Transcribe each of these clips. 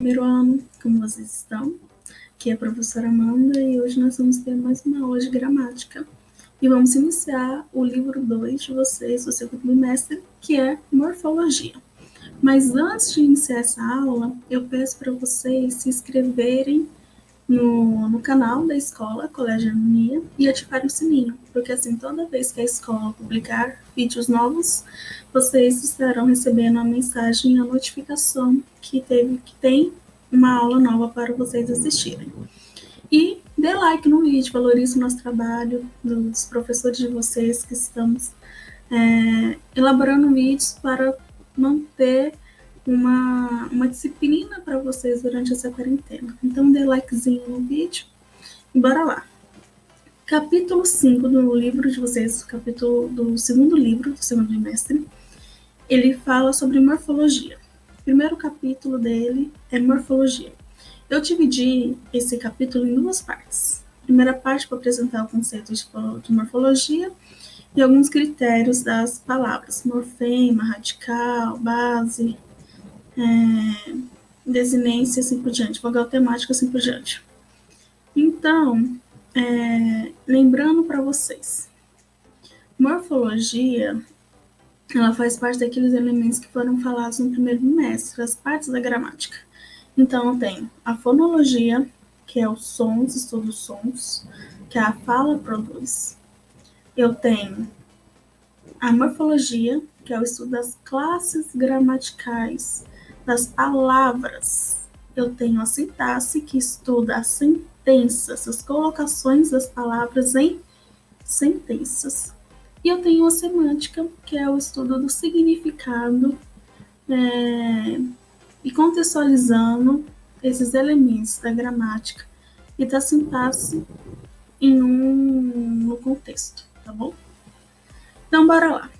Primeiro ano, como vocês estão? Aqui é a professora Amanda e hoje nós vamos ter mais uma aula de gramática. E vamos iniciar o livro 2 de vocês, do segundo bimestre, que é Morfologia. Mas antes de iniciar essa aula, eu peço para vocês se inscreverem no canal da escola, Colégio Harmonia, e ativarem o sininho, porque assim, toda vez que a escola publicar vídeos novos, vocês estarão recebendo a mensagem, a notificação que tem uma aula nova para vocês assistirem. E dê like no vídeo, valorize o nosso trabalho, dos professores de vocês que estamos elaborando vídeos para manter uma disciplina para vocês durante essa quarentena. Então dê likezinho no vídeo e bora lá. Capítulo 5 do livro de vocês, capítulo do segundo livro, do segundo trimestre, ele fala sobre morfologia. O primeiro capítulo dele é morfologia. Eu dividi esse capítulo em duas partes. A primeira parte para apresentar o conceito de morfologia e alguns critérios das palavras, morfema, radical, base, desinência, assim por diante, vogal temática, assim por diante. Então, lembrando para vocês, morfologia, ela faz parte daqueles elementos que foram falados no primeiro bimestre, as partes da gramática. Então, eu tenho a fonologia, que é os sons, estudo dos sons, que a fala produz. Eu tenho a morfologia, que é o estudo das classes gramaticais das palavras. Eu tenho a sintaxe, que estuda as sentenças, as colocações das palavras em sentenças. E eu tenho a semântica, que é o estudo do significado e contextualizando esses elementos da gramática e da sintaxe no contexto, tá bom? Então, bora lá.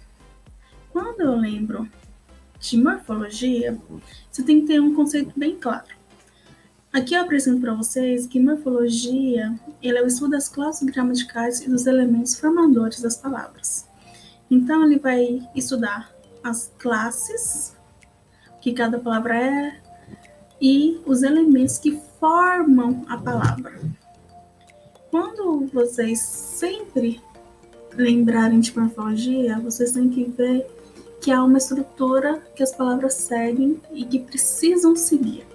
Quando eu lembro de morfologia, você tem que ter um conceito bem claro. Aqui eu apresento para vocês que morfologia ele é o estudo das classes gramaticais e dos elementos formadores das palavras. Então, ele vai estudar as classes que cada palavra é e os elementos que formam a palavra. Quando vocês sempre lembrarem de morfologia, vocês têm que ver que há uma estrutura que as palavras seguem e que precisam seguir.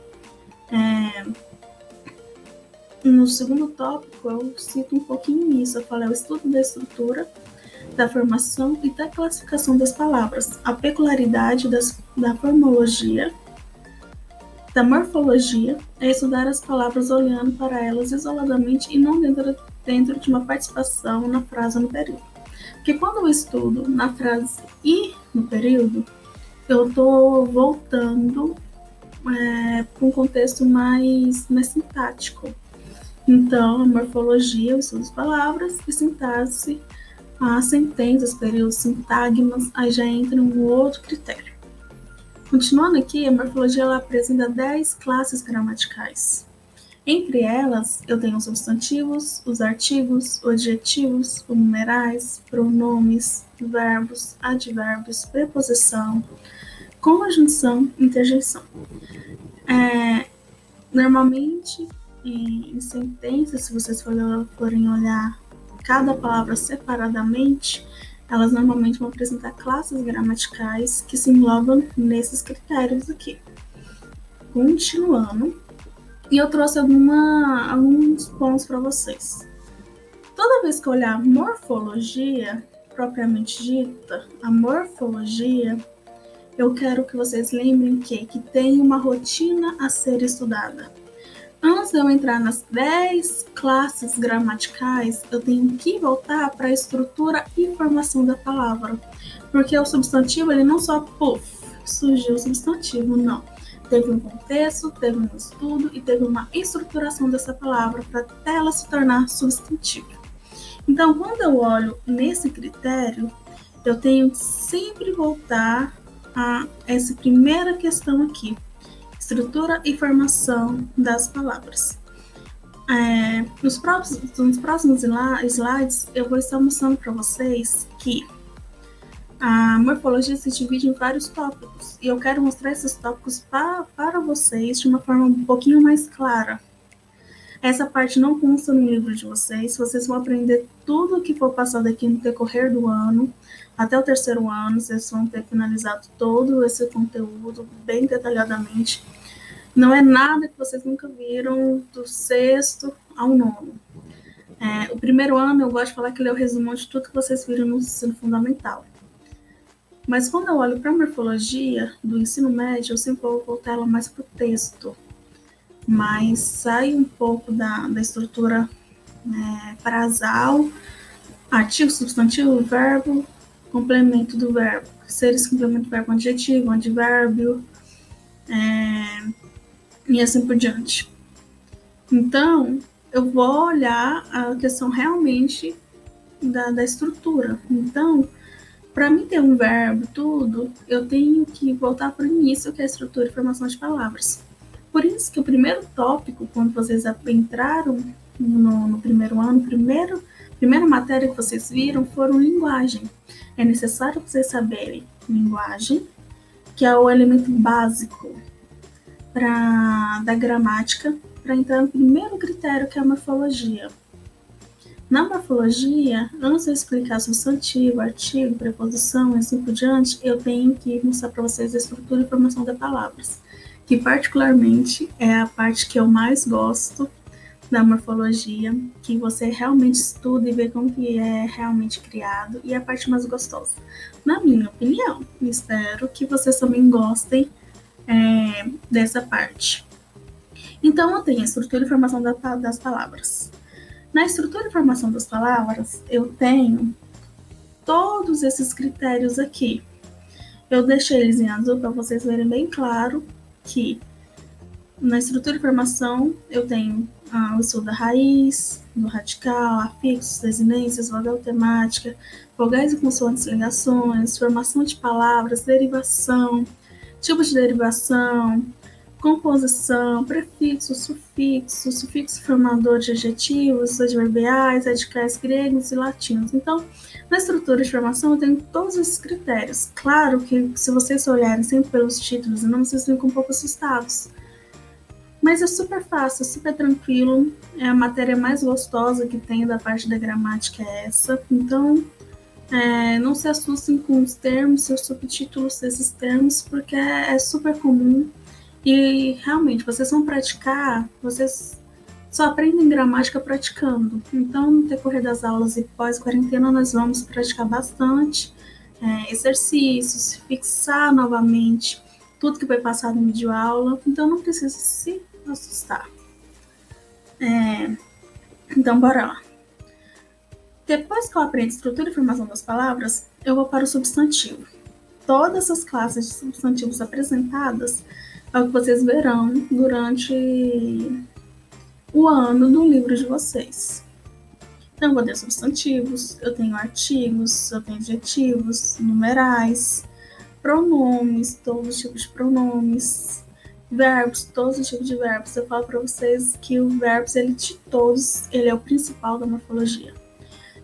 No segundo tópico, eu cito um pouquinho isso. Eu falo, é o estudo da estrutura, da formação e da classificação das palavras, a peculiaridade da formologia, da morfologia, é estudar as palavras olhando para elas isoladamente e não dentro de uma participação na frase ou no período. Porque quando eu estudo na frase e no período, eu estou voltando para um contexto mais sintático. Então, a morfologia, o estudo das palavras, e sintaxe, as sentenças, períodos, sintagmas, aí já entra um outro critério. Continuando aqui, a morfologia ela apresenta 10 classes gramaticais. Entre elas, eu tenho os substantivos, os artigos, os adjetivos, os numerais, pronomes, verbos, advérbios, preposição, conjunção, interjeição. Normalmente, em sentenças, se vocês forem olhar cada palavra separadamente, elas normalmente vão apresentar classes gramaticais que se englobam nesses critérios aqui. Continuando, e eu trouxe alguns pontos para vocês. Toda vez que eu olhar morfologia, propriamente dita, a morfologia, eu quero que vocês lembrem que tem uma rotina a ser estudada. Antes de eu entrar nas 10 classes gramaticais, eu tenho que voltar para a estrutura e formação da palavra. Porque o substantivo, ele não só, surgiu o substantivo, não. Teve um contexto, teve um estudo e teve uma estruturação dessa palavra para até ela se tornar substantivo. Então, quando eu olho nesse critério, eu tenho que sempre voltar a essa primeira questão aqui. Estrutura e formação das palavras. Nos próximos slides, eu vou estar mostrando para vocês que A morfologia se divide em vários tópicos e eu quero mostrar esses tópicos para vocês de uma forma um pouquinho mais clara. Essa parte não consta no livro de vocês, vocês vão aprender tudo o que for passado aqui no decorrer do ano, até o terceiro ano, vocês vão ter finalizado todo esse conteúdo bem detalhadamente. Não é nada que vocês nunca viram do sexto ao nono. O primeiro ano eu gosto de falar que ele é o resumão de tudo que vocês viram no ensino fundamental. Mas quando eu olho para a morfologia do ensino médio, eu sempre vou voltar ela mais para o texto. Mas sai um pouco da estrutura frasal, artigo, substantivo, verbo, complemento do verbo. Seres que complementam o verbo adjetivo, advérbio, e assim por diante. Então, eu vou olhar a questão realmente da estrutura. Então, para mim ter um verbo, tudo, eu tenho que voltar para o início, que é a estrutura e formação de palavras. Por isso que o primeiro tópico, quando vocês entraram no primeiro ano, primeira matéria que vocês viram foram linguagem. É necessário vocês saberem linguagem, que é o elemento básico da gramática, para entrar no primeiro critério, que é a morfologia. Na morfologia, antes de eu explicar substantivo, artigo, preposição e assim por diante, eu tenho que mostrar para vocês a estrutura e formação de palavras, que particularmente é a parte que eu mais gosto da morfologia, que você realmente estuda e vê como que é realmente criado, e é a parte mais gostosa, na minha opinião. Espero que vocês também gostem dessa parte. Então, eu tenho a estrutura e formação das palavras. Na estrutura e formação das palavras, eu tenho todos esses critérios aqui. Eu deixei eles em azul para vocês verem bem claro que na estrutura e formação eu tenho o estudo da raiz, do radical, afixos, desinências, vogal temática, vogais e consoantes, ligações, formação de palavras, derivação, tipo de derivação, composição, prefixo, sufixo formador de adjetivos, adverbiais, radicais gregos e latinos. Então, na estrutura de formação eu tenho todos esses critérios. Claro que se vocês olharem sempre pelos títulos, não, vocês ficam um pouco assustados. Mas é super fácil, super tranquilo. É a matéria mais gostosa que tem da parte da gramática é essa. Então, não se assustem com os termos e os subtítulos desses termos, porque é super comum. E realmente, vocês vão praticar, vocês só aprendem gramática praticando. Então, no decorrer das aulas e pós-quarentena, nós vamos praticar bastante exercícios, fixar novamente tudo que foi passado em videoaula. Então, não precisa se assustar. Então, bora lá. Depois que eu aprendo estrutura e formação das palavras, eu vou para o substantivo. Todas as classes de substantivos apresentadas é o que vocês verão durante o ano do livro de vocês. Então, eu vou ter substantivos, eu tenho artigos, eu tenho adjetivos, numerais, pronomes, todos os tipos de pronomes, verbos, todos os tipos de verbos. Eu falo para vocês que o verbo, de todos, ele é o principal da morfologia.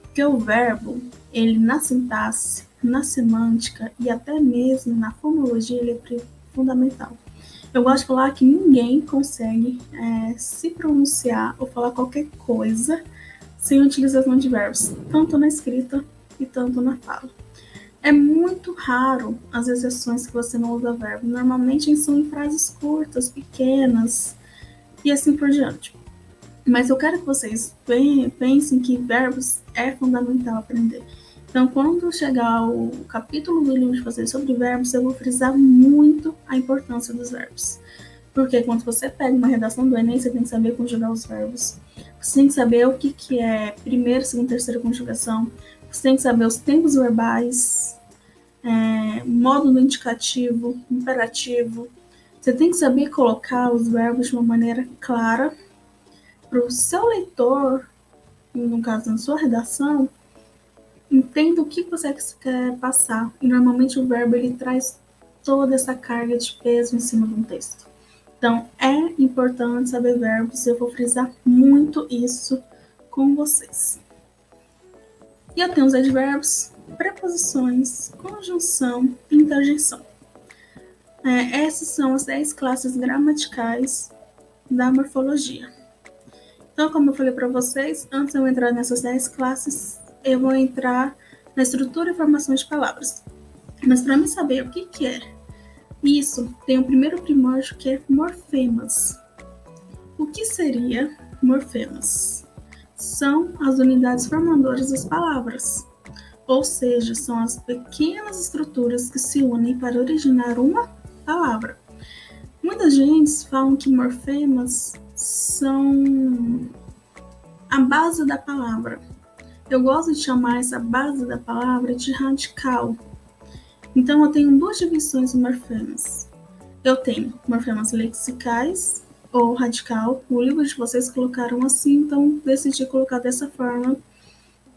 Porque o verbo, ele na sintaxe, na semântica e até mesmo na fonologia, ele é fundamental. Eu gosto de falar que ninguém consegue se pronunciar ou falar qualquer coisa sem utilização de verbos, tanto na escrita e tanto na fala. É muito raro as exceções que você não usa verbo. Normalmente são em frases curtas, pequenas e assim por diante. Mas eu quero que vocês pensem que verbos é fundamental aprender. Então, quando chegar o capítulo do livro de vocês sobre verbos, eu vou frisar muito a importância dos verbos. Porque quando você pega uma redação do Enem, você tem que saber conjugar os verbos. Você tem que saber o que é primeira, segunda, terceira conjugação. Você tem que saber os tempos verbais, modo do indicativo, imperativo. Você tem que saber colocar os verbos de uma maneira clara para o seu leitor, no caso, na sua redação, entenda o que você quer passar. E normalmente o verbo ele traz toda essa carga de peso em cima de um texto. Então, é importante saber verbos. Eu vou frisar muito isso com vocês. E eu tenho os advérbios, preposições, conjunção e interjeição. Essas são as 10 classes gramaticais da morfologia. Então, como eu falei para vocês, antes de eu entrar nessas 10 classes, eu vou entrar na estrutura e formação de palavras. Mas para mim saber o que é isso, tem o primeiro primórdio, que é morfemas. O que seria morfemas? São as unidades formadoras das palavras, ou seja, são as pequenas estruturas que se unem para originar uma palavra. Muitas gente falam que morfemas são a base da palavra. Eu gosto de chamar essa base da palavra de radical. Então, eu tenho duas divisões de morfemas. Eu tenho morfemas lexicais ou radical. O livro de vocês colocaram assim, então decidi colocar dessa forma,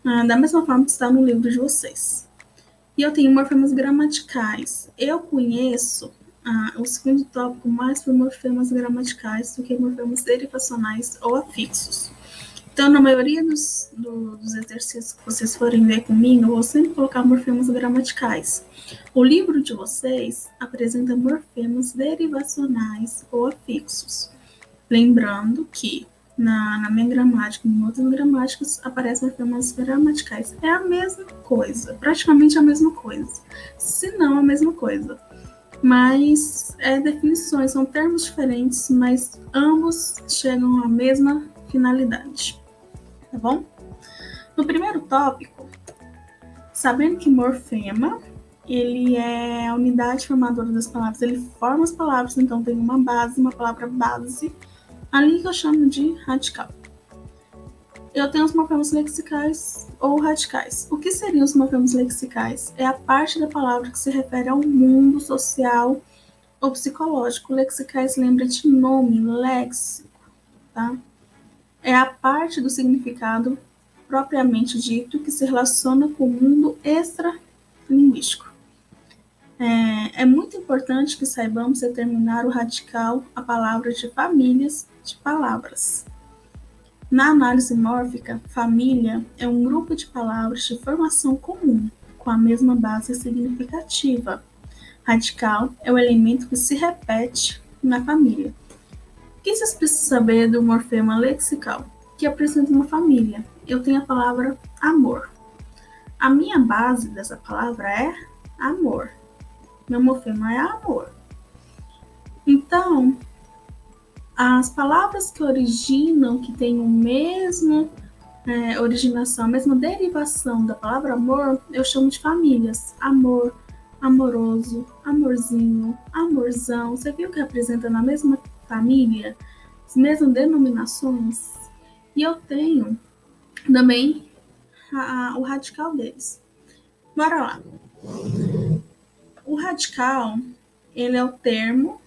da mesma forma que está no livro de vocês. E eu tenho morfemas gramaticais. Eu conheço o segundo tópico mais por morfemas gramaticais do que morfemas derivacionais ou afixos. Então, na maioria dos exercícios que vocês forem ver comigo, eu vou sempre colocar morfemas gramaticais. O livro de vocês apresenta morfemas derivacionais ou afixos. Lembrando que na minha gramática, em outras gramáticas, aparecem morfemas gramaticais. É a mesma coisa, praticamente a mesma coisa. Se não a mesma coisa. Mas definições, são termos diferentes, mas ambos chegam à mesma finalidade. Tá bom? No primeiro tópico, sabendo que morfema, ele é a unidade formadora das palavras, ele forma as palavras, então tem uma base, uma palavra base, ali que eu chamo de radical. Eu tenho os morfemas lexicais ou radicais. O que seriam os morfemas lexicais? É a parte da palavra que se refere ao mundo social ou psicológico. Lexicais lembra de nome, léxico, tá? É a parte do significado propriamente dito que se relaciona com o mundo extralinguístico. É muito importante que saibamos determinar o radical, a palavra de famílias de palavras. Na análise mórfica, família é um grupo de palavras de formação comum, com a mesma base significativa. Radical é o elemento que se repete na família. O que vocês precisam saber do morfema lexical? Que apresenta uma família. Eu tenho a palavra amor. A minha base dessa palavra é amor. Meu morfema é amor. Então, as palavras que originam, que têm o mesmo originação, a mesma derivação da palavra amor, eu chamo de famílias. Amor, amoroso, amorzinho, amorzão. Você viu que representa na mesma família, as mesmas denominações? E eu tenho também o radical deles. Bora lá. O radical, ele é o termo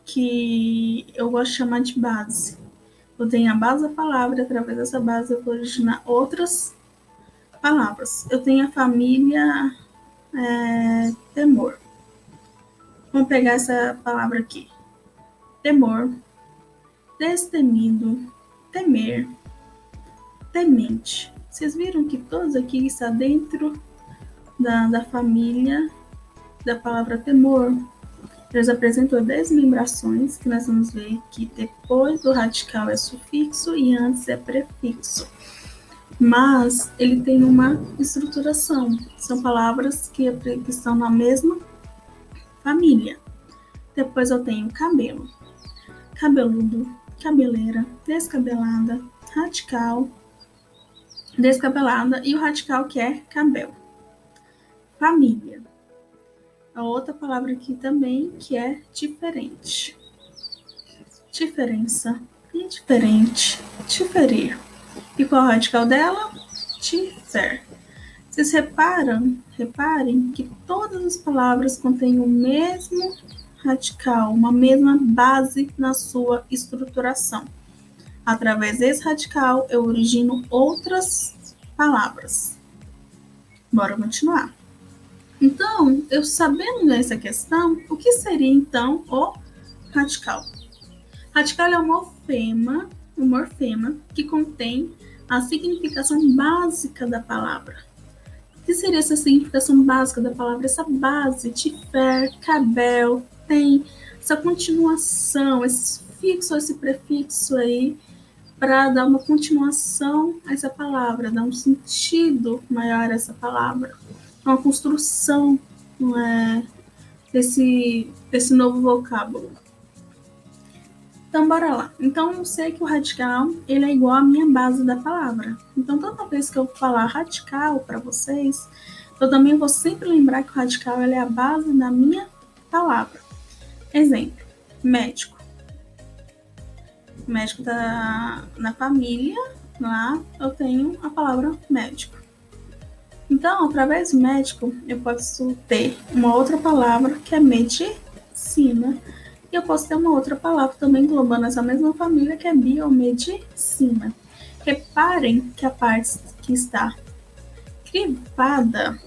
que eu gosto de chamar de base. Eu tenho a base da palavra, e através dessa base eu vou originar outras palavras. Eu tenho a família temor. Vamos pegar essa palavra aqui. Temor, destemido, temer, temente. Vocês viram que todos aqui estão dentro da família da palavra temor. Eles apresentam desmembrações, que nós vamos ver que depois do radical é sufixo e antes é prefixo. Mas ele tem uma estruturação. São palavras que estão na mesma família. Depois eu tenho cabelo, cabeludo, cabeleira, descabelada, radical, descabelada e o radical que é cabelo. Família. A outra palavra aqui também que é diferente. Diferença, indiferente, diferir. E qual é o radical dela? Difer. Vocês reparem que todas as palavras contêm o mesmo radical, uma mesma base na sua estruturação. Através desse radical, eu origino outras palavras. Bora continuar. Então, eu sabendo dessa questão, o que seria então o radical? Radical é um morfema que contém a significação básica da palavra. O que seria essa significação básica da palavra? Essa base, tiver, cabel, tem, essa continuação, esse sufixo, esse prefixo aí, para dar uma continuação a essa palavra, dar um sentido maior a essa palavra, uma construção, não é, desse novo vocábulo. Então, bora lá. Então, eu sei que o radical, ele é igual à minha base da palavra. Então, toda vez que eu falar radical para vocês, eu também vou sempre lembrar que o radical, ele é a base da minha palavra. Exemplo, médico. Médico na família, lá eu tenho a palavra médico. Então, através do médico, eu posso ter uma outra palavra que é medicina. E eu posso ter uma outra palavra também englobando essa mesma família, que é biomedicina. Reparem que a parte que está crivada,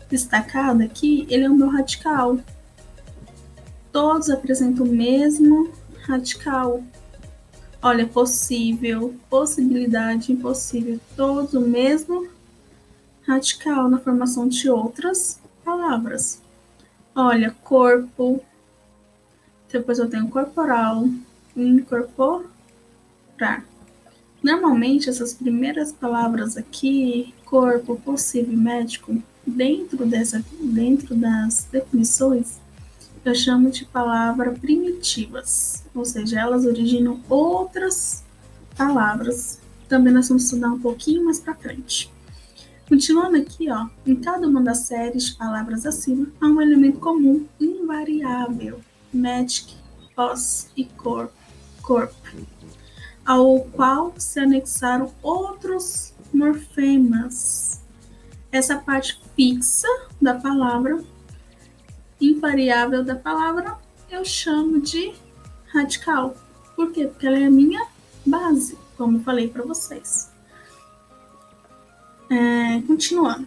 destacada aqui, ele é o meu radical. Todos apresentam o mesmo radical. Olha, possível, possibilidade, impossível, todos o mesmo radical na formação de outras palavras. Olha, corpo, depois eu tenho corporal, incorporar. Normalmente, essas primeiras palavras aqui, corpo, possível, médico, dentro das definições, eu chamo de palavra primitivas, ou seja, elas originam outras palavras. Também nós vamos estudar um pouquinho mais para frente. Continuando aqui, ó, em cada uma das séries de palavras acima, há um elemento comum invariável, medic, pos e corpo, ao qual se anexaram outros morfemas. Essa parte fixa da palavra, invariável da palavra, eu chamo de radical. Por quê? Porque ela é a minha base, como eu falei para vocês. Continuando.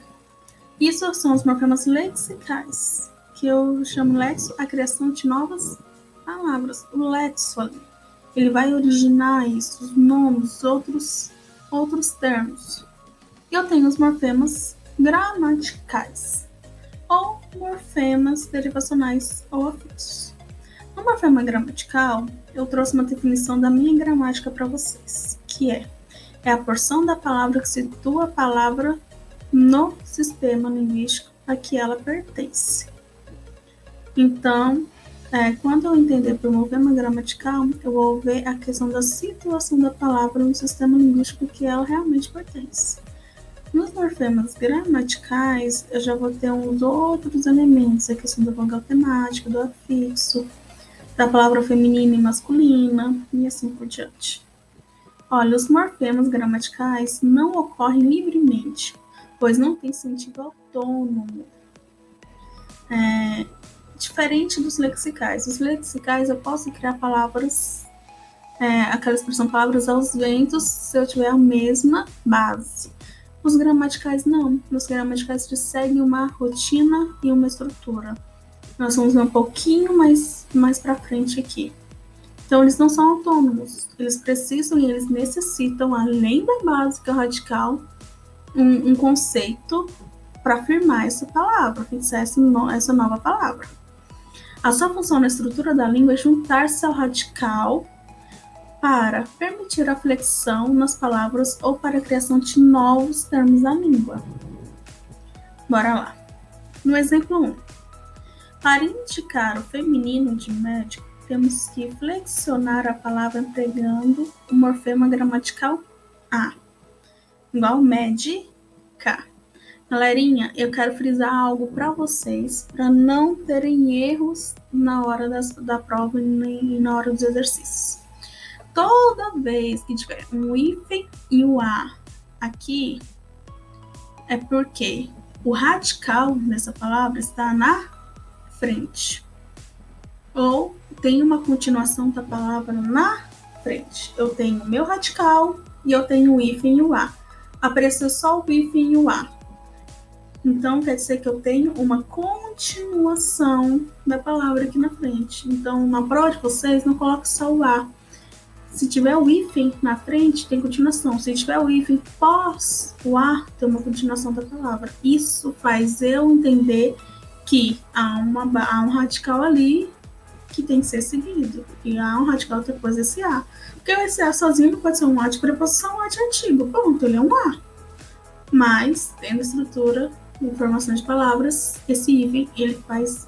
Isso são os morfemas lexicais, que eu chamo lexo a criação de novas palavras. O lexo ali, ele vai originar isso, os nomes, outros termos. Eu tenho os morfemas gramaticais, ou morfemas derivacionais ou afixos. No morfema gramatical, eu trouxe uma definição da minha gramática para vocês, que é a porção da palavra que situa a palavra no sistema linguístico a que ela pertence. Então, quando eu entender por morfema gramatical, eu vou ver a questão da situação da palavra no sistema linguístico que ela realmente pertence. Nos morfemas gramaticais, eu já vou ter uns outros elementos, a questão da vogal temática, do afixo, da palavra feminina e masculina, e assim por diante. Olha, os morfemas gramaticais não ocorrem livremente, pois não tem sentido autônomo. Diferente dos lexicais. Os lexicais eu posso criar palavras, aquela expressão palavras aos ventos, se eu tiver a mesma base. Os gramaticais não. Os gramaticais seguem uma rotina e uma estrutura. Nós vamos ver um pouquinho mais para frente aqui. Então, eles não são autônomos. Eles precisam e eles necessitam, além da base, que é o radical, um conceito para afirmar essa palavra, fixar essa nova palavra. A sua função na estrutura da língua é juntar-se ao radical para permitir a flexão nas palavras ou para a criação de novos termos da língua. Bora lá. No exemplo 1. Para indicar o feminino de médico, temos que flexionar a palavra empregando o morfema gramatical A, igual médica. Galerinha, eu quero frisar algo para vocês, para não terem erros na hora da prova e na hora dos exercícios. Toda vez que tiver um hífen e o A aqui, é porque o radical dessa palavra está na frente. Ou tem uma continuação da palavra na frente. Eu tenho o meu radical e eu tenho o hífen e o A. Apareceu só o hífen e o A. Então, quer dizer que eu tenho uma continuação da palavra aqui na frente. Então, na prova de vocês, não coloque só o A. Se tiver o hífen na frente, tem continuação. Se tiver o hífen pós o a, tem uma continuação da palavra. Isso faz eu entender que há um radical ali que tem que ser seguido. E há um radical depois desse a. Porque esse a sozinho não pode ser um a de preposição, um a de artigo. Ponto, ele é um a. Mas, tendo a estrutura de formação de palavras, esse hífen, ele faz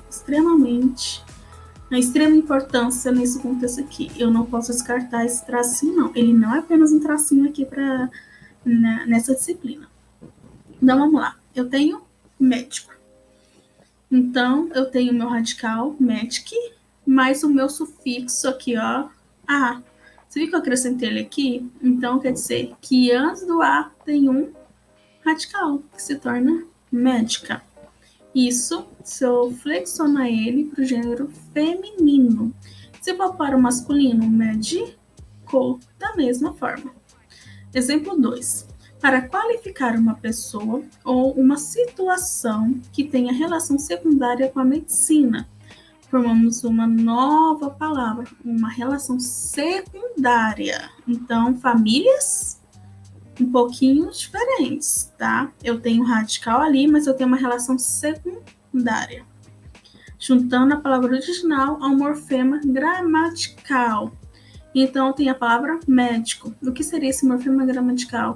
uma extrema importância nesse contexto aqui. Eu não posso descartar esse tracinho, não. Ele não é apenas um tracinho aqui nessa disciplina. Então, vamos lá. Eu tenho médico. Então, eu tenho meu radical, medic, mais o meu sufixo aqui, ó, a. Você viu que eu acrescentei ele aqui? Então, quer dizer que antes do a tem um radical, que se torna médica. Isso, se eu flexionar ele para o gênero feminino. Se for para o masculino, médico, da mesma forma. Exemplo 2. Para qualificar uma pessoa ou uma situação que tenha relação secundária com a medicina, formamos uma nova palavra, uma relação secundária. Então, famílias um pouquinho diferentes, tá? Eu tenho radical ali, mas eu tenho uma relação secundária, juntando a palavra original ao morfema gramatical. Então, eu tenho a palavra médico. O que seria esse morfema gramatical?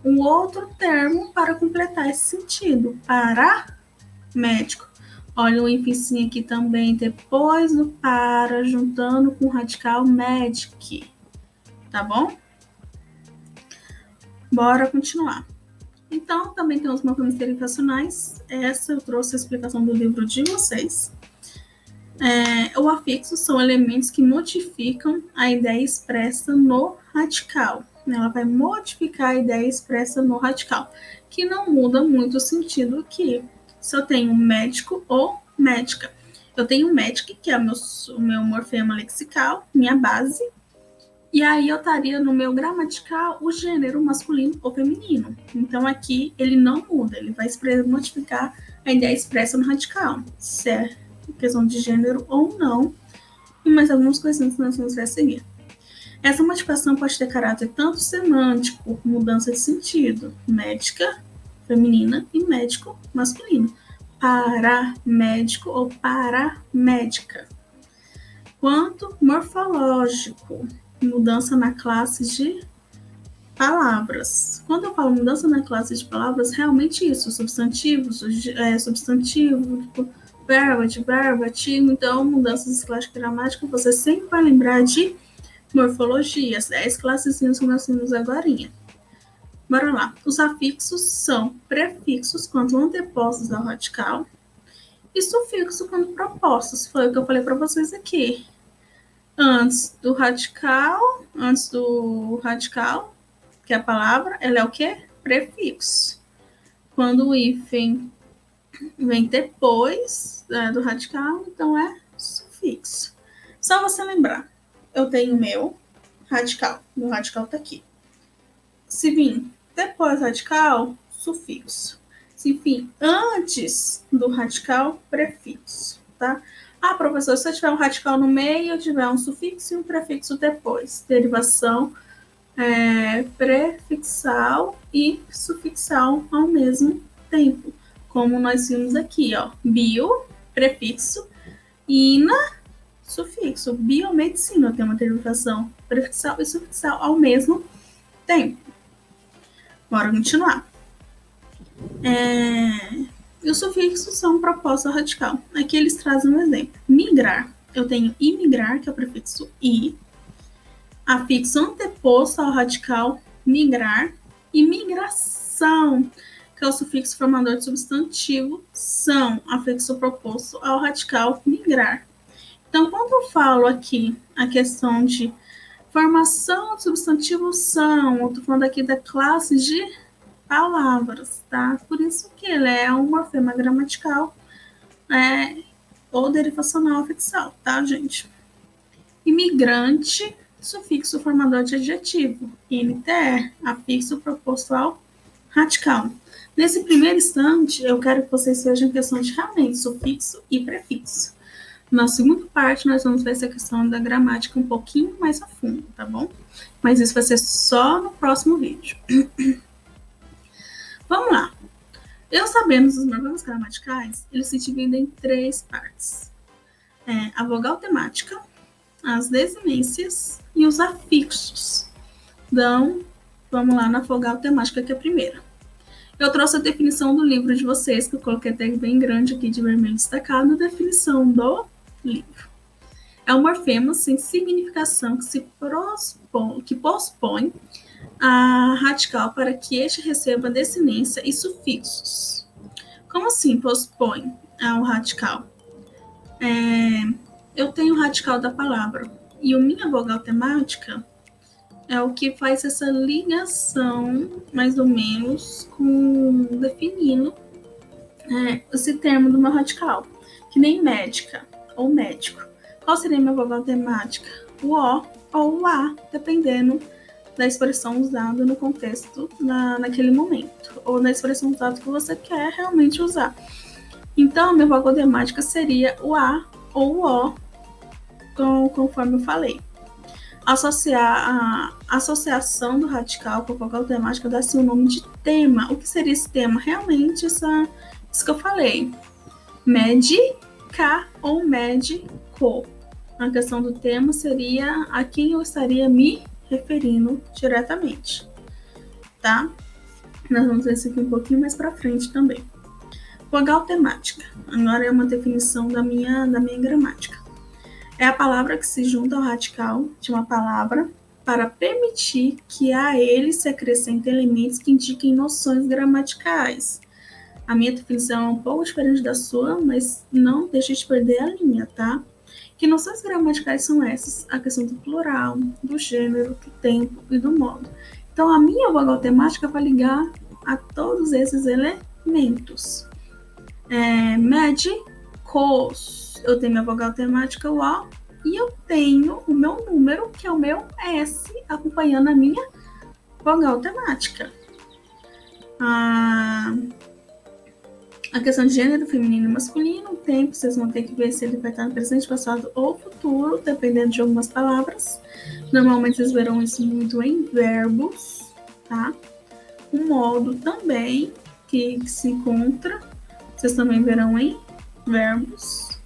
Um outro termo para completar esse sentido, paramédico. Olha o ínfice aqui também, depois do para, juntando com o radical medic, tá bom? Bora continuar. Então, também tem os morfemas derivacionais. Essa eu trouxe a explicação do livro de vocês. O afixo são elementos que modificam a ideia expressa no radical. Ela vai modificar a ideia expressa no radical, que não muda muito o sentido aqui. Se eu tenho médico ou médica. Eu tenho medic, que é o meu morfema lexical, minha base. E aí eu estaria no meu gramatical o gênero masculino ou feminino. Então aqui ele não muda, ele vai modificar a ideia expressa no radical, se é questão de gênero ou não, e mais algumas coisinhas que nós vamos ver a seguir. Essa modificação pode ter caráter tanto semântico, mudança de sentido, médica feminina e médico masculino, paramédico ou paramédica, quanto morfológico, mudança na classe de palavras. Quando eu falo mudança na classe de palavras, realmente isso, substantivos, substantivo, tipo, verbo, advérbio, artigo. Então, mudanças de classe gramática, você sempre vai lembrar de morfologia, as 10 classezinhas que nós temos agora. Bora lá. Os afixos são prefixos quando antepostos ao radical e sufixos quando propostos. Foi o que eu falei para vocês aqui. Antes do radical, que é a palavra, ela é o quê? Prefixo. Quando o hífen vem depois do radical, então é sufixo. Só você lembrar, eu tenho meu radical tá aqui. Se vir depois do radical, sufixo. Se vir antes do radical, prefixo, tá? Ah, professor, se eu tiver um radical no meio, eu tiver um sufixo e um prefixo depois. Derivação prefixal e sufixal ao mesmo tempo. Como nós vimos aqui, ó. Bio, prefixo, ina, sufixo. Biomedicina tem uma derivação prefixal e sufixal ao mesmo tempo. Bora continuar. E os sufixos são proposta radical. Aqui eles trazem um exemplo. Migrar. Eu tenho imigrar, que é o prefixo i. Afixo anteposto ao radical migrar. E migração, que é o sufixo formador de substantivo são. Afixo proposto ao radical migrar. Então, quando eu falo aqui a questão de formação de substantivo são, eu estou falando aqui da classe de palavras, tá? Por isso que ele é um morfema gramatical ou derivacional afixal, tá, gente? Imigrante, sufixo formador de adjetivo. NTR, afixo proposto ao radical. Nesse primeiro instante, eu quero que vocês vejam questão de realmente sufixo e prefixo. Na segunda parte, nós vamos ver essa questão da gramática um pouquinho mais a fundo, tá bom? Mas isso vai ser só no próximo vídeo. Vamos lá. Eu sabendo os problemas gramaticais, eles se dividem em 3 partes. A vogal temática, as desinências e os afixos. Então, vamos lá na vogal temática, que é a primeira. Eu trouxe a definição do livro de vocês, que eu coloquei até bem grande aqui de vermelho destacado, a definição do livro. É um morfema sem significação que pospõe a radical para que este receba desinência e sufixos. Como assim pospõe ao radical? Eu tenho o radical da palavra e a minha vogal temática é o que faz essa ligação, mais ou menos, com definindo esse termo do meu radical, que nem médica ou médico. Qual seria a minha vogal temática? O O ou o A, dependendo da expressão usada no contexto naquele momento, ou na expressão usada que você quer realmente usar. Então, a minha vogal temática seria o A ou o O, conforme eu falei. Associar a associação do radical com a vogal temática dá-se o nome de tema. O que seria esse tema? Realmente isso que eu falei. Médica ou médico. A questão do tema seria a quem eu estaria me referindo diretamente, tá? Nós vamos ver isso aqui um pouquinho mais para frente também. Vogal temática. Agora é uma definição da minha gramática. É a palavra que se junta ao radical de uma palavra para permitir que a ele se acrescentem elementos que indiquem noções gramaticais. A minha definição é um pouco diferente da sua, mas não deixe de perder a linha, tá? Que noções gramaticais são essas? A questão do plural, do gênero, do tempo e do modo. Então, a minha vogal temática vai ligar a todos esses elementos. Médicos. Eu tenho minha vogal temática, o O, e eu tenho o meu número, que é o meu S, acompanhando a minha vogal temática. A questão de gênero, feminino e masculino, o tempo, vocês vão ter que ver se ele vai estar no presente, passado ou futuro, dependendo de algumas palavras. Normalmente vocês verão isso muito em verbos, tá? O modo também, que se encontra, vocês também verão em verbos,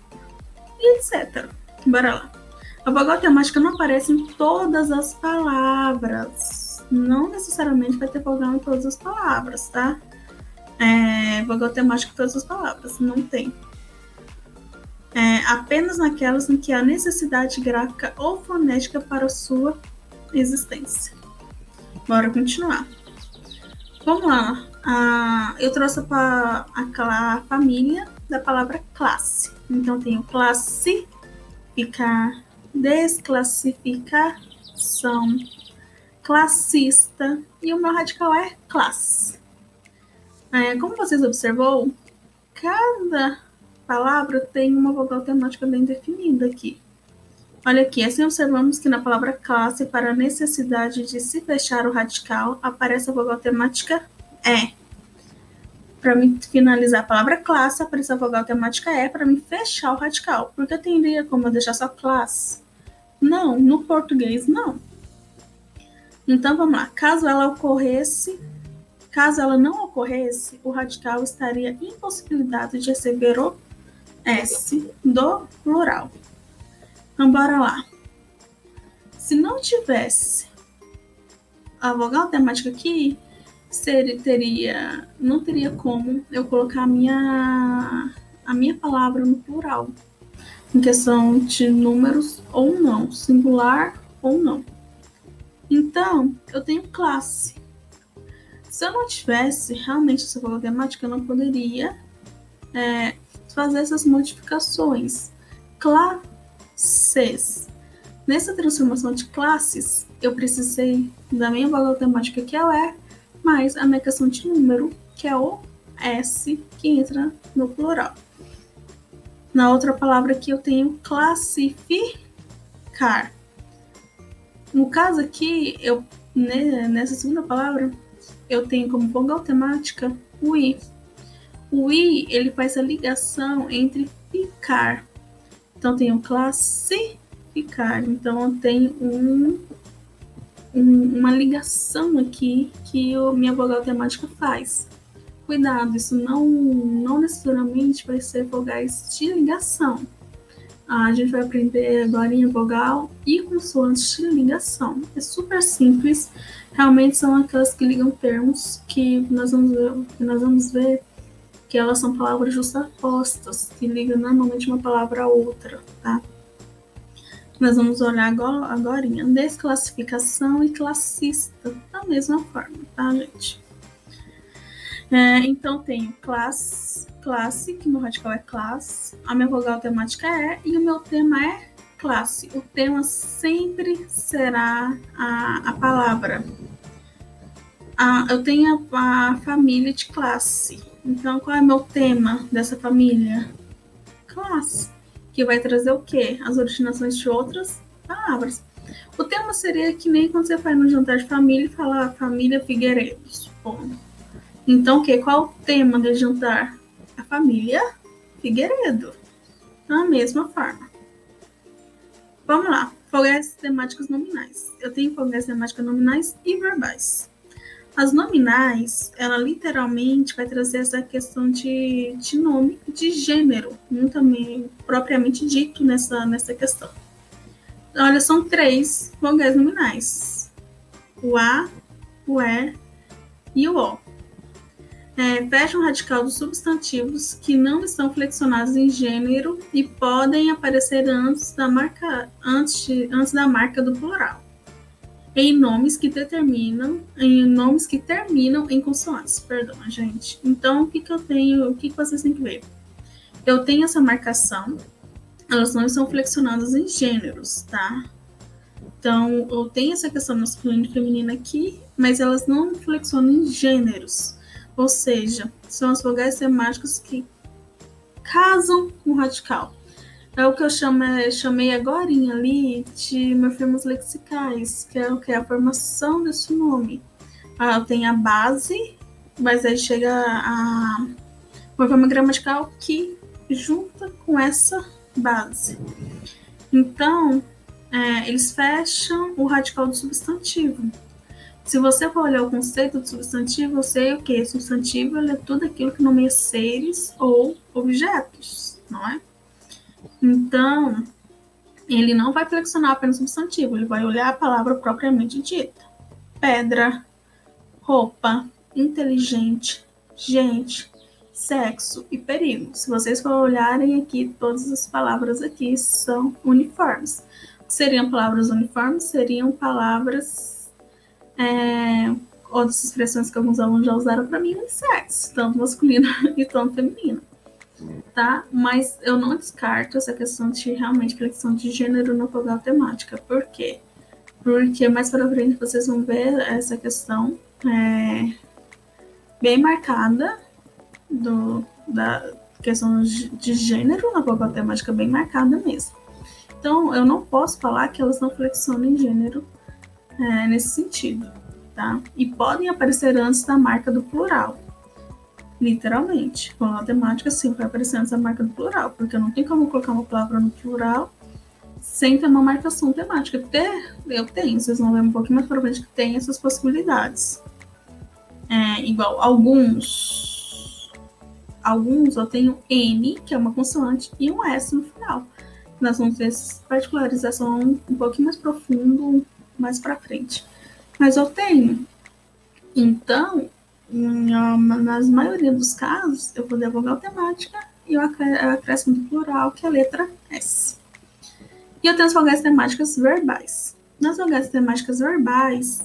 e etc. Bora lá. A vogal temática não aparece em todas as palavras. Não necessariamente vai ter vogal em todas as palavras, tá? Vogal temática em todas as palavras. Não tem. Apenas naquelas em que há necessidade gráfica ou fonética para sua existência. Bora continuar. Vamos lá. Eu trouxe para a família da palavra classe. Então, tenho classificar, desclassificação, classista, e o meu radical é classe. Como vocês observou, cada palavra tem uma vogal temática bem definida aqui. Olha aqui, assim observamos que na palavra classe, para a necessidade de se fechar o radical, aparece a vogal temática é. Para me finalizar a palavra classe, aparece a vogal temática é para me fechar o radical. Porque eu teria como eu deixar só classe? Não, no português não. Então vamos lá. Caso ela não ocorresse, o radical estaria impossibilitado de receber o S do plural. Então bora lá. Se não tivesse a vogal temática aqui, não teria como eu colocar a minha palavra no plural, em questão de números ou não, singular ou não. Então, eu tenho classe. Se eu não tivesse realmente essa vogal temática, eu não poderia fazer essas modificações. Classes. Nessa transformação de classes, eu precisei da minha vogal temática, que é o E, mais a minha questão de número, que é o S, que entra no plural. Na outra palavra aqui eu tenho classificar. No caso aqui, nessa segunda palavra, eu tenho como vogal temática o I. O I, ele faz a ligação entre ficar. Então, tem o classificar. Então, eu tenho uma ligação aqui que minha vogal temática faz. Cuidado, isso não necessariamente vai ser vogais de ligação. A gente vai aprender agora em vogal e consoantes de ligação. É super simples. Realmente são aquelas que ligam termos que nós vamos ver que elas são palavras justapostas, que ligam normalmente uma palavra a outra, tá? Nós vamos olhar agora em desclassificação e classista, da mesma forma, tá, gente? Então, tenho classe, que meu radical é classe, a minha vogal temática é, e o meu tema é classe. O tema sempre será a palavra. Eu tenho a família de classe. Então, qual é o meu tema dessa família? Classe. Que vai trazer o quê? As originações de outras palavras. O tema seria que nem quando você vai no jantar de família e fala família Figueiredo, supondo. Então, o quê? Qual o tema do jantar? A família Figueiredo. Da mesma forma. Vamos lá. Vogais temáticas nominais. Eu tenho vogais temáticas nominais e verbais. As nominais, ela literalmente vai trazer essa questão de nome, de gênero, também propriamente dito nessa questão. Olha, são 3 vogais nominais. O A, o E e o O. Fecha um radical dos substantivos que não estão flexionados em gênero e podem aparecer antes da marca do plural. Em nomes que terminam em consoantes, perdão, gente. Então, o que eu tenho, o que vocês têm que ver? Eu tenho essa marcação, elas não estão flexionadas em gêneros, tá? Então, eu tenho essa questão masculina e feminina aqui, mas elas não flexionam em gêneros. Ou seja, são as vogais temáticas que casam com o radical. É o que eu chamei agora ali de morfemas lexicais, que é o que? A formação desse nome. Tem a base, mas aí chega a morfema gramatical que junta com essa base. Então, eles fecham o radical do substantivo. Se você for olhar o conceito do substantivo, eu sei o que? Substantivo é tudo aquilo que nomeia seres ou objetos, não é? Então, ele não vai flexionar apenas o substantivo, ele vai olhar a palavra propriamente dita. Pedra, roupa, inteligente, gente, sexo e perigo. Se vocês for olharem aqui, todas as palavras aqui são uniformes. Seriam palavras uniformes? Seriam palavras outras expressões que alguns alunos já usaram para mim, unissex, tanto masculino e tanto feminino, tá? Mas eu não descarto essa questão de realmente flexão de gênero na vogal temática. Por quê? Porque mais para frente vocês vão ver essa questão bem marcada da questão de gênero na vogal temática, bem marcada mesmo. Então, eu não posso falar que elas não flexionam em gênero nesse sentido. Tá? E podem aparecer antes da marca do plural. Literalmente. Com a temática, sim, vai aparecer antes da marca do plural, porque não tem como colocar uma palavra no plural sem ter uma marcação temática. Eu tenho, vocês vão ver um pouquinho mais pra frente que tem essas possibilidades. Igual, alguns eu tenho N, que é uma consoante, e um S no final. Nós vamos ter essa particularização um pouquinho mais profundo, mais pra frente. Mas eu tenho. Então, nas maioria dos casos, eu vou dar a vogal temática e eu acrescento do plural, que é a letra S. E eu tenho as vogais temáticas verbais. Nas vogais temáticas verbais,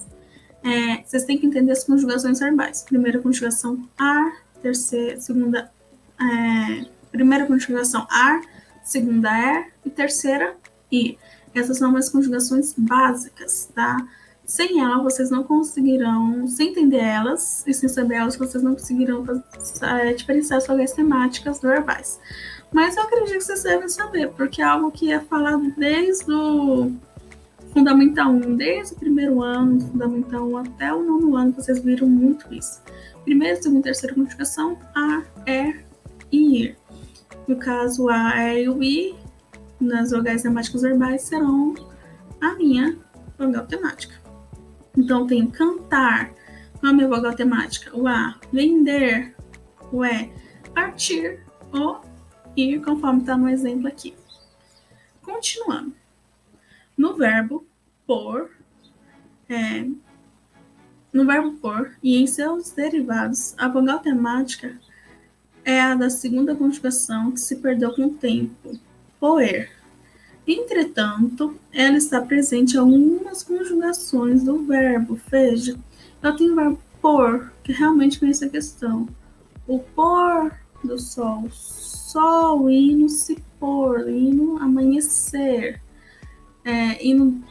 vocês têm que entender as conjugações verbais. Primeira conjugação ar, primeira conjugação ar, segunda er e terceira i. Essas são as conjugações básicas, tá? Sem ela, vocês não conseguirão, sem entender elas e sem saber elas, vocês não conseguirão diferenciar as vogais temáticas verbais. Mas eu acredito que vocês devem saber, porque é algo que é falado desde o Fundamental 1, desde o primeiro ano, do Fundamental 1 até o nono ano, vocês viram muito isso. Primeira, segunda e terceira conjugação, a, er e ir. No caso, a, er e o i nas vogais temáticas verbais serão a minha vogal temática. Então, tem cantar, qual é a minha vogal temática? O A, vender, o E, partir, o ir, conforme está no exemplo aqui. Continuando. No verbo por e em seus derivados, a vogal temática é a da segunda conjugação que se perdeu com o tempo, poer. Entretanto, ela está presente em algumas conjugações do verbo. Veja, eu tenho o verbo por, que realmente vem essa questão. O pôr do sol, sol, indo se pôr, indo amanhecer, indo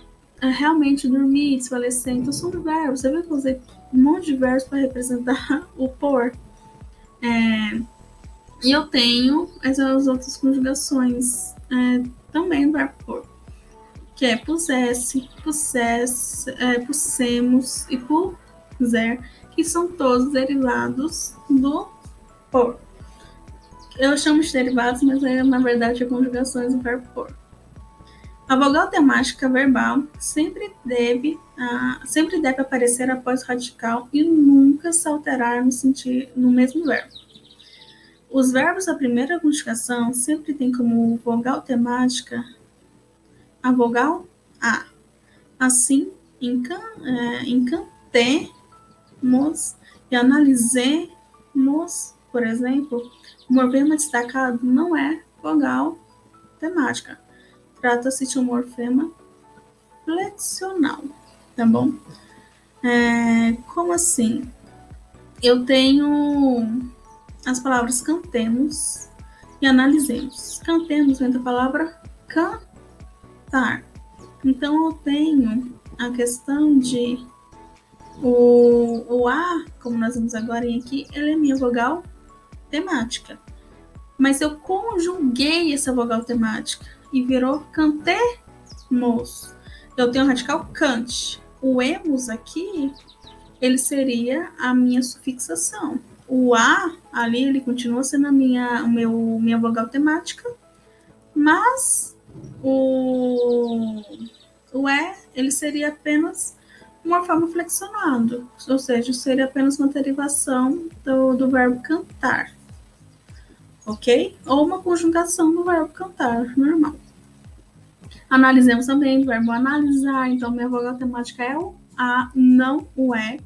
realmente dormir, desfalecer. Então são verbos. Você viu que eu usei um monte de verbos para representar o por. E eu tenho essas outras conjugações também do verbo por, que é pusesse, pussemos e puser, que são todos derivados do por. Eu chamo de derivados, mas na verdade é conjugações do verbo por. A vogal temática verbal sempre deve aparecer após o radical e nunca se alterar no mesmo verbo. Os verbos da primeira conjugação sempre têm como vogal temática a vogal A. Assim, encantemos e analisemos, por exemplo, o morfema destacado não é vogal temática. Trata-se de um morfema flexional, tá bom? Como assim? Eu tenho as palavras cantemos e analisemos. Cantemos vem da palavra cantar. Então, eu tenho a questão de o A, como nós vimos agora aqui, ele é minha vogal temática. Mas eu conjuguei essa vogal temática e virou cantemos. Eu tenho o radical cante. O emos aqui, ele seria a minha sufixação. O A ali, ele continua sendo a minha vogal temática, mas o E, ele seria apenas um morfema flexionado, ou seja, seria apenas uma derivação do verbo cantar, ok? Ou uma conjugação do verbo cantar, normal. Analisemos também o verbo analisar, então minha vogal temática é o A, não o E.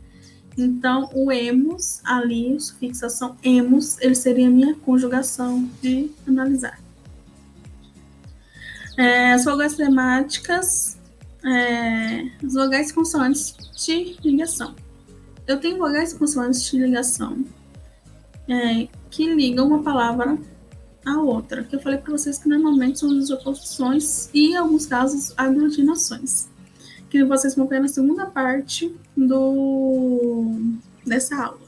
Então, o emos, ali, sufixação emos, ele seria a minha conjugação de analisar. As vogais temáticas, as vogais consoantes de ligação. Eu tenho vogais consoantes de ligação que ligam uma palavra à outra, que eu falei para vocês que normalmente são desoposições e, em alguns casos, aglutinações, que vocês vão ver na segunda parte dessa aula.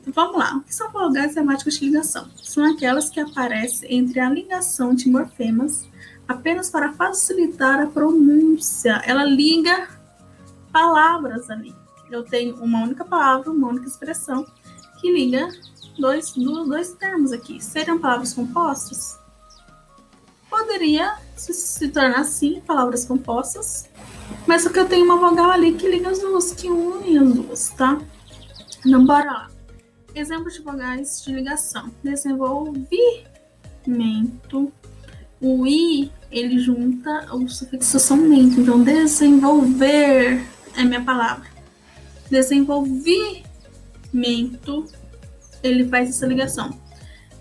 Então, vamos lá. O que são vogais temáticas de ligação? São aquelas que aparecem entre a ligação de morfemas apenas para facilitar a pronúncia. Ela liga palavras ali. Eu tenho uma única palavra, uma única expressão que liga dois termos aqui. Seriam palavras compostas? Poderia se tornar, sim, palavras compostas, mas só que eu tenho uma vogal ali que liga as duas, que une as duas, tá? Então, bora lá. Exemplos de vogais de ligação. Desenvolvimento. O I, ele junta o sufixo mento. Então, desenvolver é minha palavra. Desenvolvimento, ele faz essa ligação.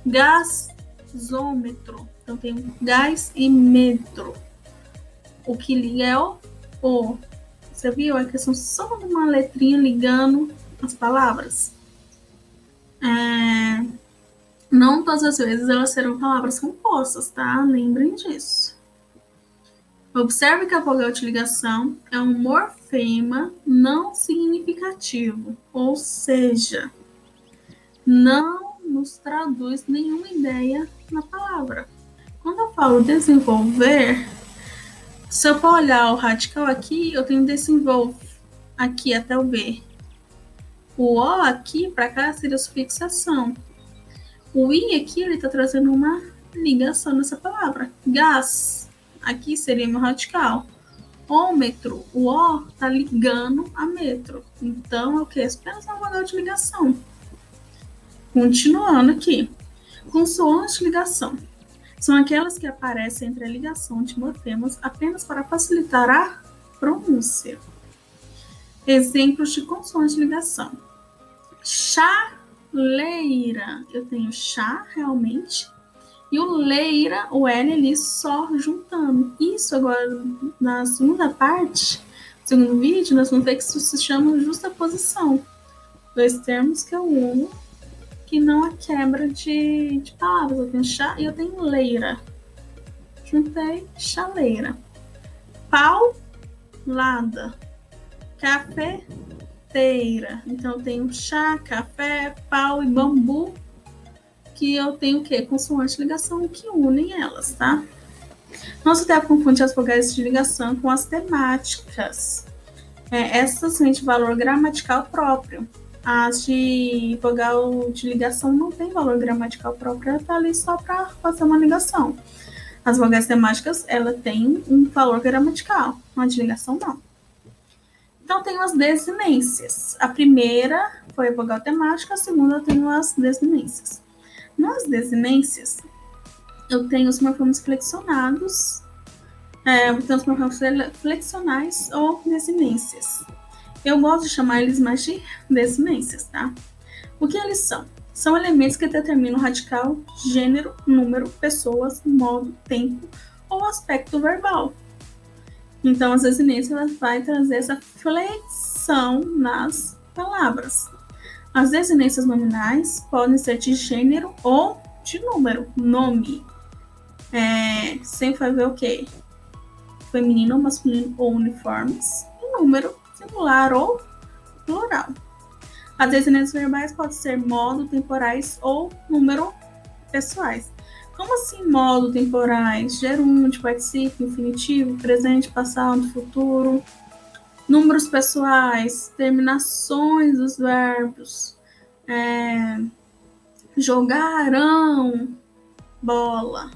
Gasômetro. Então, tem gás e metro. O que liga é o O. Você viu? É questão só de uma letrinha ligando as palavras. Não todas as vezes elas serão palavras compostas, tá? Lembrem disso. Observe que a vogal de ligação é um morfema não significativo, ou seja, não nos traduz nenhuma ideia na palavra. Quando eu falo desenvolver, se eu for olhar o radical aqui, eu tenho desenvolve aqui até o B. O O aqui para cá seria a sufixação. O I aqui, ele está trazendo uma ligação nessa palavra. Gás, aqui seria meu radical. Ômetro, o O tá ligando a metro. Então, é o que? Apenas uma vogal de ligação. Continuando aqui. Consoante de ligação. São aquelas que aparecem entre a ligação de morfemas apenas para facilitar a pronúncia. Exemplos de consoante de ligação. Chaleira. Eu tenho chá, realmente. E o leira, o L ali só juntando. Isso agora, na segunda parte, no segundo vídeo, nós vamos ver que isso se chama justaposição. Dois termos que eu uno, que não há quebra de palavras. Eu tenho chá e eu tenho leira. Juntei chaleira. Paulada. Cafeteira. Então eu tenho chá, café, pau e bambu, que eu tenho o quê? Consoante de ligação que unem elas, tá? Não se deve confundir as vogais de ligação com as temáticas. Essas têm de valor gramatical próprio. As de vogal de ligação não tem valor gramatical próprio, ela tá ali só para fazer uma ligação. As vogais temáticas, ela tem um valor gramatical, uma de ligação não. Então, tenho as desinências. A primeira foi a vogal temática, a segunda eu tenho as desinências. Nas desinências, eu tenho os morfemas flexionados, eu tenho os morfemas flexionais ou desinências. Eu gosto de chamar eles mais de desinências, tá? O que eles são? São elementos que determinam radical, gênero, número, pessoas, modo, tempo ou aspecto verbal. Então, as desinências vai trazer essa flexão nas palavras. As desinências nominais podem ser de gênero ou de número. Nome. Sempre vai ver o quê? Feminino, masculino ou uniformes. E número, singular ou plural. As desinências verbais podem ser modo, temporais ou número pessoais. Como assim modo, temporais? Gerúndio, particípio, infinitivo, presente, passado, futuro. Números pessoais, terminações dos verbos. Jogarão bola.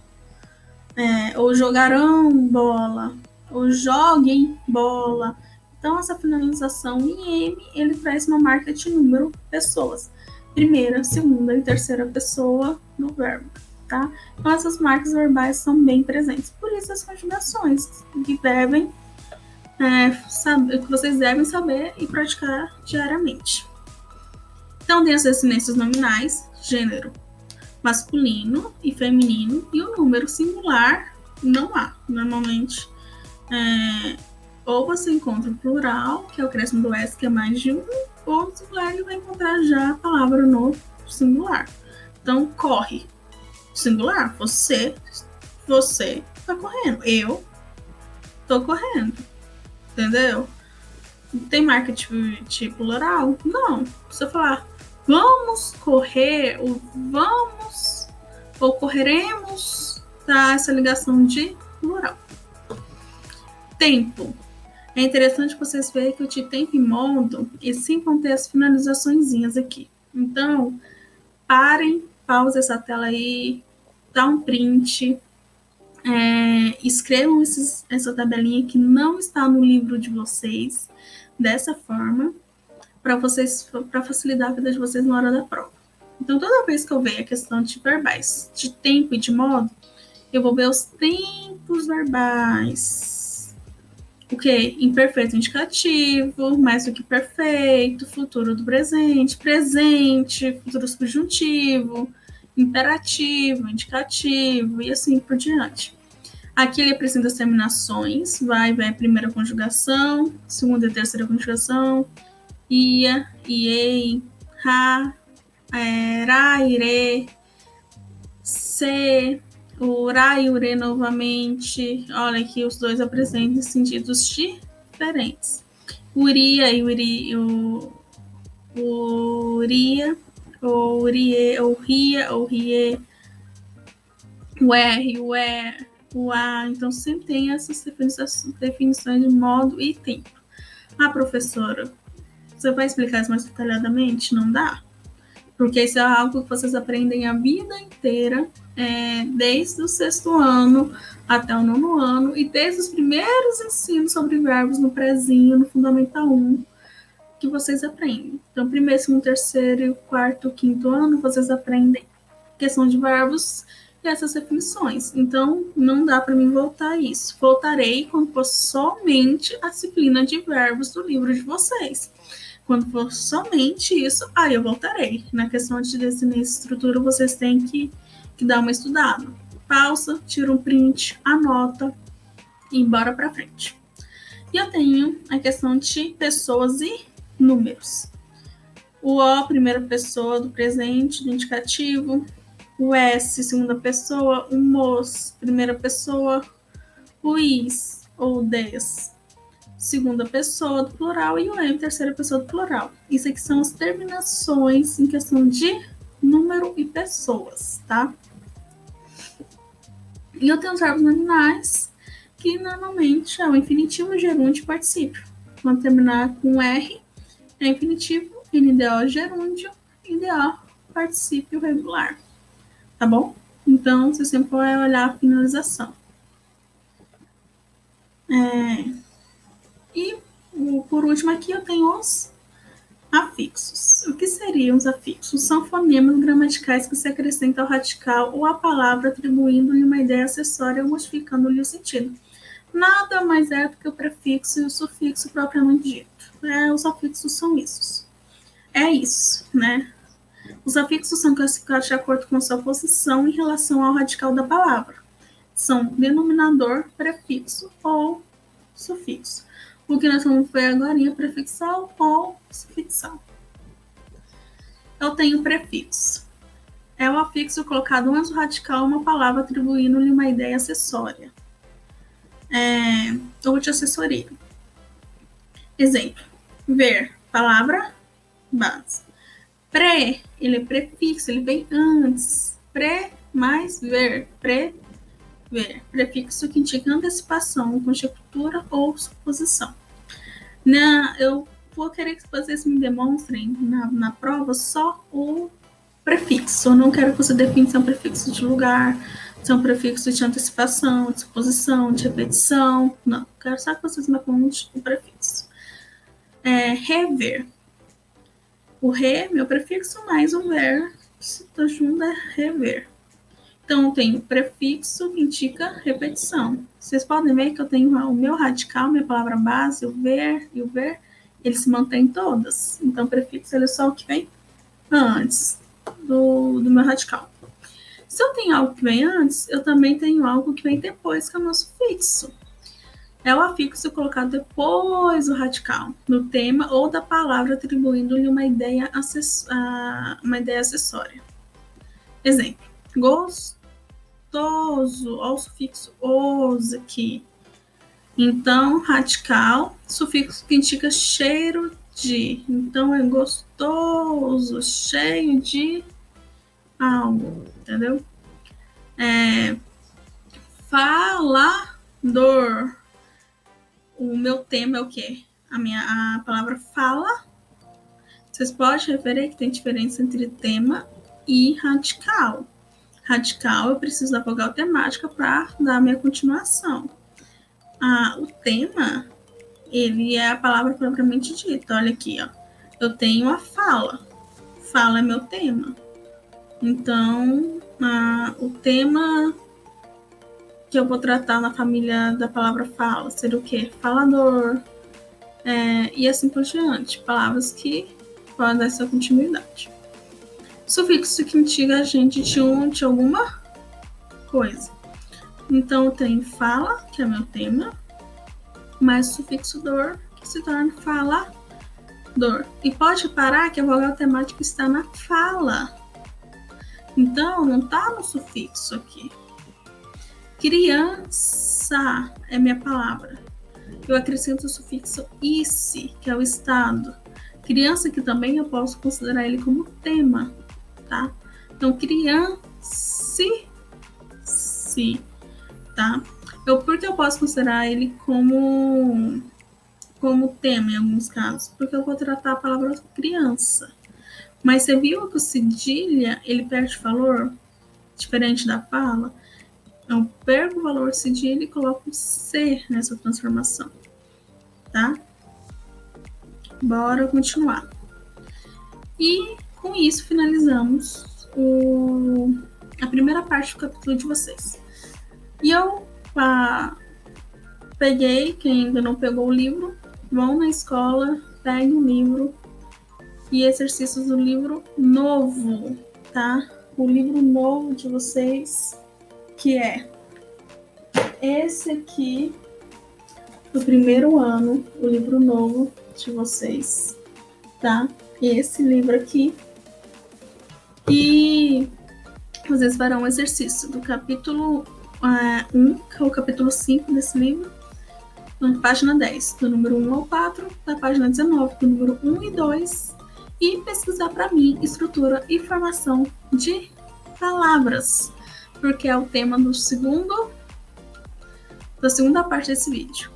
Ou jogarão bola. Ou joguem bola. Então, essa finalização em M, ele traz uma marca de número pessoas. Primeira, segunda e terceira pessoa do verbo. Tá? Então, essas marcas verbais são bem presentes. Por isso, as conjugações que devem que vocês devem saber e praticar diariamente. Então, tem as desinências nominais, gênero masculino e feminino, e o número singular não há. Normalmente, ou você encontra o plural, que é o acréscimo do S, que é mais de um, ou o singular, ele vai encontrar já a palavra no singular. Então, corre. Singular, você está correndo. Eu estou correndo. Entendeu? Tem marca de plural? Não. Se eu falar vamos correr, ou vamos, ou correremos, tá? Essa ligação de plural. Tempo. É interessante vocês verem que o de tempo e modo, eles sempre vão ter as finalizaçõezinhas aqui. Então, parem, pausa essa tela aí, dá um print, escrevam essa tabelinha que não está no livro de vocês, dessa forma, para facilitar a vida de vocês na hora da prova. Então, toda vez que eu ver a questão de verbais, de tempo e de modo, eu vou ver os tempos verbais. O que? Imperfeito indicativo, mais do que perfeito, futuro do presente, presente, futuro subjuntivo, imperativo, indicativo e assim por diante. Aqui ele apresenta as terminações, vai a primeira conjugação, segunda e terceira conjugação, ia, iei, ra, ra, ire, se, ura e ure novamente. Olha aqui, os dois apresentam sentidos diferentes. Uria e uria, ou urie, ou ria, ou rie, o R, o E, o A. Então, sempre tem essas definições de modo e tempo. Professora, você vai explicar isso mais detalhadamente? Não dá. Porque isso é algo que vocês aprendem a vida inteira, desde o 6º ano até o 9º ano, e desde os primeiros ensinos sobre verbos no prézinho, no Fundamental 1, que vocês aprendem. Então, primeiro, segundo, terceiro, quarto, quinto ano, vocês aprendem questão de verbos e essas definições. Então, não dá para mim voltar a isso. Voltarei quando for somente a disciplina de verbos do livro de vocês. Quando for somente isso, aí eu voltarei. Na questão de desenhar estrutura, vocês têm que dar uma estudada. Pausa, tira um print, anota e bora para frente. E eu tenho a questão de pessoas e números. O O, primeira pessoa do presente, do indicativo. O S, segunda pessoa. O MOS, primeira pessoa. O IS, ou DES, segunda pessoa do plural. E o M, terceira pessoa do plural. Isso aqui são as terminações em questão de número e pessoas, tá? E eu tenho os verbos nominais, que normalmente é o infinitivo, gerúndio e particípio. Quando terminar com R, é infinitivo, NDO, gerúndio, IDO, particípio regular. Tá bom? Então, você sempre vai olhar a finalização. E, por último, aqui eu tenho os afixos. O que seriam os afixos? São fonemas gramaticais que se acrescentam ao radical ou à palavra, atribuindo-lhe uma ideia acessória ou modificando-lhe o sentido. Nada mais é do que o prefixo e o sufixo propriamente dito. Os afixos são isso. É isso, né? Os afixos são classificados de acordo com sua posição em relação ao radical da palavra. São denominador, prefixo ou sufixo. O que nós vamos ver agora é prefixal ou sufixal. Eu tenho prefixo. É o afixo colocado antes do radical uma palavra, atribuindo-lhe uma ideia acessória. Ou de assessoria. Exemplo. Ver, palavra, base. Pré, ele é prefixo, ele vem antes. Pré mais ver, pré-ver. Prefixo que indica antecipação, conjectura ou suposição. Eu vou querer que vocês me demonstrem na prova só o prefixo. Eu não quero que você defina se é um prefixo de lugar, se é um prefixo de antecipação, de suposição, de repetição. Não, quero só que vocês me apontem o prefixo. Rever. O re, meu prefixo, mais o ver, se estou junto, é rever. Então, eu tenho o prefixo que indica repetição. Vocês podem ver que eu tenho o meu radical, minha palavra base, o ver e o ver, eles se mantêm todas. Então, o prefixo ele é só o que vem antes do meu radical. Se eu tenho algo que vem antes, eu também tenho algo que vem depois, que é o meu sufixo. É o afixo colocado depois do radical, no tema ou da palavra, atribuindo-lhe uma ideia acessória. Exemplo, gostoso, olha o sufixo os aqui. Então, radical, sufixo que indica cheiro de. Então, é gostoso, cheio de algo, entendeu? Falador. O meu tema é o quê? A palavra fala. Vocês podem referir que tem diferença entre tema e radical. Radical, eu preciso da vogal temática para dar a minha continuação. O tema, ele é a palavra propriamente dita. Olha aqui, ó. Eu tenho a fala. Fala é meu tema. Então, o tema que eu vou tratar na família da palavra fala seria o quê? Falador. E assim por diante. Palavras que podem dar essa continuidade. Sufixo que indica a gente de alguma coisa. Então, eu tenho fala, que é meu tema, mais o sufixo dor, que se torna falador. E pode reparar que a vogal temática está na fala. Então, não está no sufixo aqui. Criança é minha palavra. Eu acrescento o sufixo isse, que é o estado. Criança que também eu posso considerar ele como tema, tá? Então, criança, tá? Por que eu posso considerar ele como tema em alguns casos? Porque eu vou tratar a palavra criança. Mas você viu que o cedilha, ele perde valor? diferente da fala, eu perco o valor cedilha e coloco C nessa transformação, tá? Bora continuar. E com isso finalizamos a primeira parte do capítulo de vocês. E eu peguei, quem ainda não pegou o livro, vão na escola, peguem o livro e exercícios do livro novo, tá? O livro novo de vocês, que é esse aqui, do primeiro ano, o livro novo de vocês, tá? Esse livro aqui. E vocês farão um exercício do capítulo 1, que é o capítulo 5 desse livro, na página 10, do número 1 ao 4, da página 19, do número 1 e 2, e pesquisar para mim estrutura e formação de palavras, porque é o tema da segunda parte desse vídeo.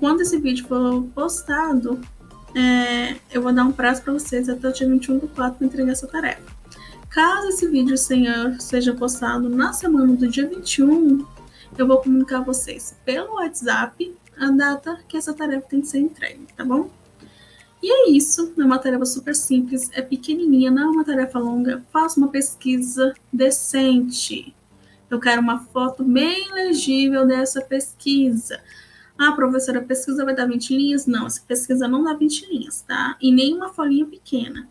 Quando esse vídeo for postado, eu vou dar um prazo para vocês até o dia 21/4 para entregar essa tarefa. Caso esse vídeo seja postado na semana do dia 21, eu vou comunicar a vocês pelo WhatsApp a data que essa tarefa tem que ser entregue, tá bom? E é isso, é uma tarefa super simples, é pequenininha, não é uma tarefa longa. Faça uma pesquisa decente. Eu quero uma foto bem legível dessa pesquisa. Ah, professora, a pesquisa vai dar 20 linhas? Não, essa pesquisa não dá 20 linhas, tá? E nem uma folhinha pequena.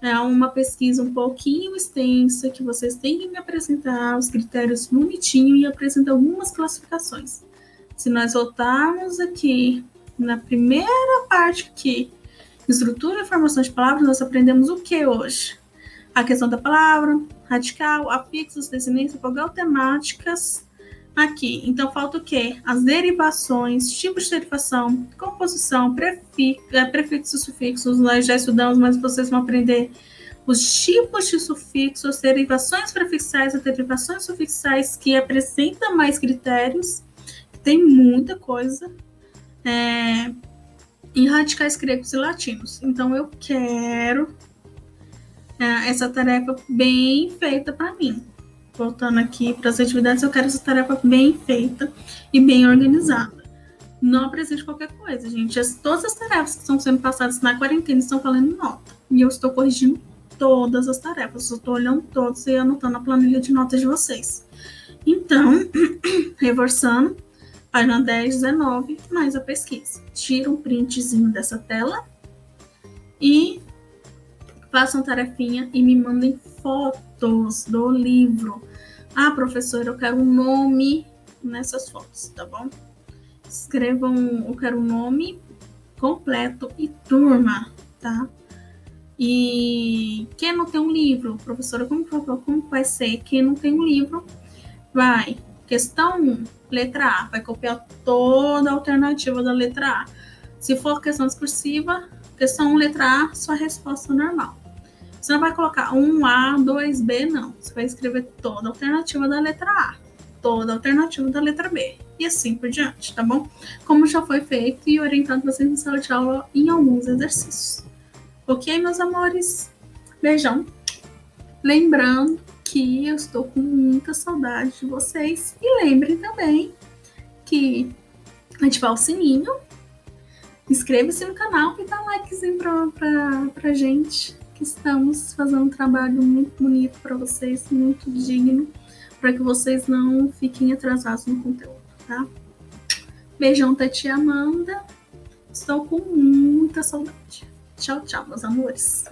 É uma pesquisa um pouquinho extensa, que vocês têm que me apresentar os critérios bonitinho e apresentar algumas classificações. Se nós voltarmos aqui na primeira parte aqui, estrutura e formação de palavras, nós aprendemos o que hoje? A questão da palavra, radical, afixos, desinência, vogal, temáticas. Aqui, então falta o quê? As derivações, tipos de derivação, composição, prefixos, sufixos. Nós já estudamos, mas vocês vão aprender os tipos de sufixos, derivações prefixais e derivações sufixais, que apresentam mais critérios. Tem muita coisa. Em radicais gregos e latinos. Então eu quero essa tarefa bem feita para mim. Voltando aqui para as atividades, eu quero essa tarefa bem feita e bem organizada. Não apresente qualquer coisa, gente. Todas as tarefas que estão sendo passadas na quarentena estão valendo nota. E eu estou corrigindo todas as tarefas. Eu estou olhando todas e anotando a planilha de notas de vocês. Então, reforçando, página 10, 19, mais a pesquisa. Tira um printzinho dessa tela e façam tarefinha e me mandem fotos do livro. Ah, professora, eu quero um nome nessas fotos, tá bom? Escrevam, eu quero um nome completo e turma, tá? E quem não tem um livro, professora, como vai ser? Quem não tem um livro, vai. Questão 1, letra A, vai copiar toda a alternativa da letra A. Se for questão discursiva, questão 1, letra A, sua resposta normal. Você não vai colocar 1A, 2B, não. Você vai escrever toda a alternativa da letra A, toda a alternativa da letra B, e assim por diante, tá bom? Como já foi feito e orientado vocês em sala de aula em alguns exercícios. Ok, meus amores? Beijão. Lembrando que eu estou com muita saudade de vocês. E lembrem também que ativar o sininho, inscreva-se no canal e dá um likezinho pra gente, que estamos fazendo um trabalho muito bonito para vocês, muito digno, para que vocês não fiquem atrasados no conteúdo, tá? Beijão, Tati Amanda. Estou com muita saudade. Tchau, tchau, meus amores.